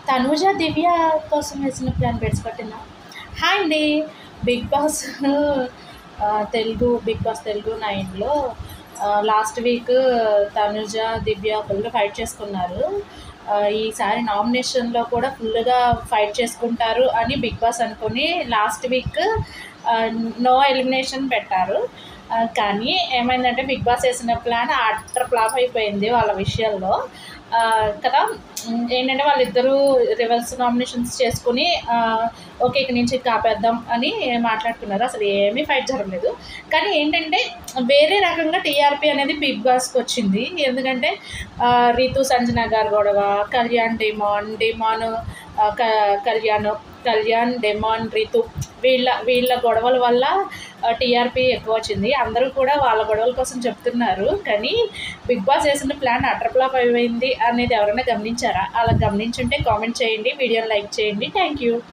తనూజ దివ్య కోసం వేసిన ప్లాన్ బెడ్స్ పట్టిందా? హాయ్ అండి. Bigg Boss Telugu Bigg Boss Telugu 9లో last week Tanuja Divya full fight చేసుకున్నారు. ఈసారి నామినేషన్లో కూడా ఫుల్గా ఫైట్ చేసుకుంటారు అని బిగ్ బాస్ అనుకుని లాస్ట్ వీక్ నో ఎలిమినేషన్ పెట్టారు. కానీ ఏమైందంటే బిగ్ బాస్ వేసిన ప్లాన్ అట్టర్ ఫ్లాప్ అయిపోయింది వాళ్ళ విషయంలో కదా. ఏంటంటే వాళ్ళిద్దరూ రివర్స్ నామినేషన్స్ చేసుకుని ఓకే ఇక నుంచి కాపేద్దాం అని మాట్లాడుకున్నారు. అసలు ఏమీ ఫైట్ జరగలేదు. కానీ ఏంటంటే వేరే రకంగా టీఆర్పీ అనేది బిగ్ బాస్కి వచ్చింది. ఎందుకంటే రీతు సంజన గారు గొడవ, కళ్యాణ్ డిమాన్ కళ్యాణ్ డెమాన్ రీతు వీళ్ళ గొడవల వల్ల టీఆర్పీ ఎక్కువ వచ్చింది. అందరూ కూడా వాళ్ళ గొడవల కోసం చెప్తున్నారు. కానీ బిగ్ బాస్ వేసిన ప్లాన్ అటర్ ఫ్లాప్ అయిపోయింది అనేది ఎవరైనా గమనించారా? అలా గమనించుంటే కామెంట్ చేయండి, వీడియోని లైక్ చేయండి. Thank you.